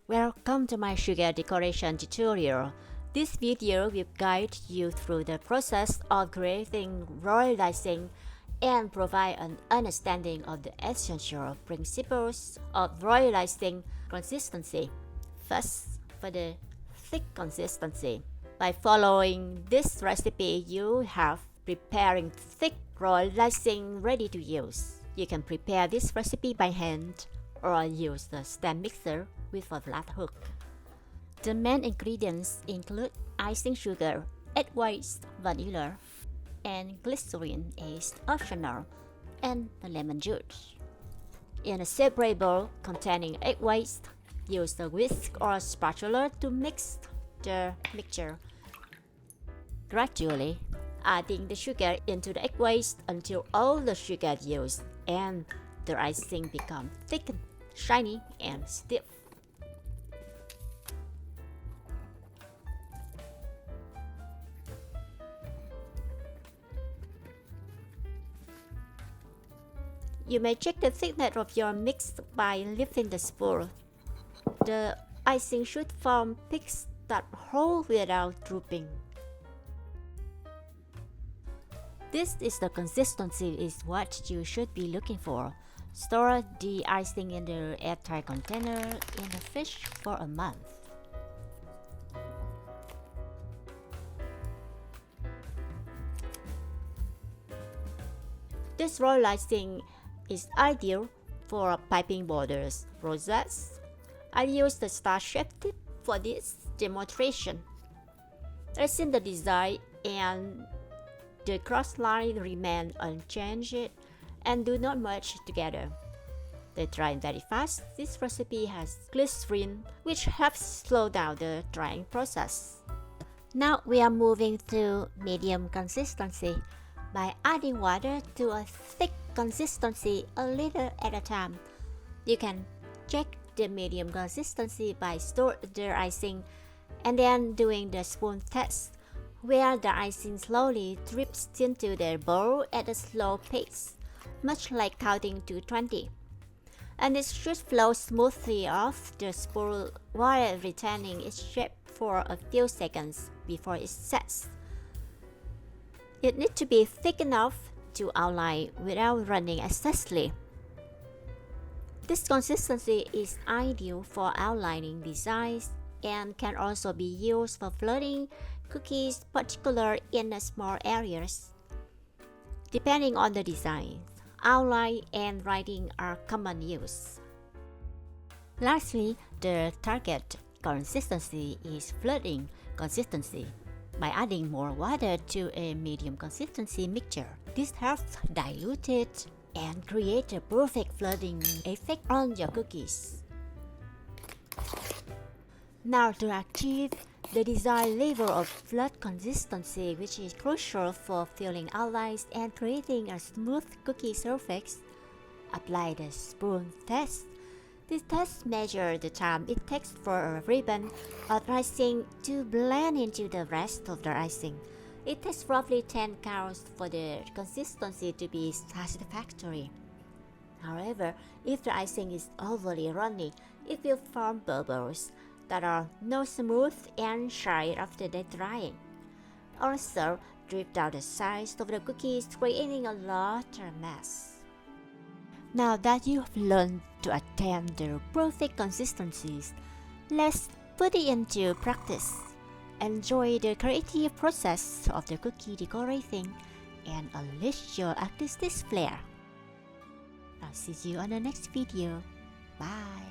Welcome to my sugar decoration tutorial. This video will guide you through the process of creating royal icing and provide an understanding of the essential principles of royal icing consistency. First, for the thick consistency. By following this recipe, you have preparing thick royal icing ready to use. You can prepare this recipe by hand or use the stand mixer with a flat hook. The main ingredients include icing sugar, egg whites, vanilla, and glycerin is optional, and the lemon juice. In a separate bowl containing egg whites, use a whisk or spatula to mix the mixture. Gradually, adding the sugar into the egg whites until all the sugar used and the icing becomes thick, shiny, and stiff. You may check the thickness of your mix by lifting the spoon. The icing should form peaks that hold without drooping. This is the consistency is what you should be looking for. Store the icing in the airtight container in the fridge for a month. This royal icing is ideal for piping borders, rosettes. I use the star-shaped tip for this demonstration. As in the design and the cross line remain unchanged and do not merge together. They dry very fast. This recipe has glycerin, which helps slow down the drying process. Now we are moving to medium consistency by adding water to a thick consistency a little at a time. You can check the medium consistency by stir the icing and then doing the spoon test, where the icing slowly drips into the bowl at a slow pace, much like counting to 20. And it should flow smoothly off the spoon while retaining its shape for a few seconds before it sets. It needs to be thick enough to outline without running excessively. This consistency is ideal for outlining designs and can also be used for floating cookies, particularly in the small areas. Depending on the design, outline and writing are common use. Lastly, the target consistency is floating consistency. By adding more water to a medium consistency mixture, this helps dilute it and create a perfect floating effect on your cookies. Now to achieve the desired level of flat consistency, which is crucial for filling outlines and creating a smooth cookie surface, apply the spoon test. This test measures the time it takes for a ribbon of icing to blend into the rest of the icing. It takes roughly 10 counts for the consistency to be satisfactory. However, if the icing is overly runny, it will form bubbles that are not smooth and shy after the drying. Also, drip down the sides of the cookies, creating a larger mess. Now that you have learned to attain the perfect consistencies, let's put it into practice. Enjoy the creative process of the cookie decorating and unleash your artistic flair. I'll see you on the next video. Bye!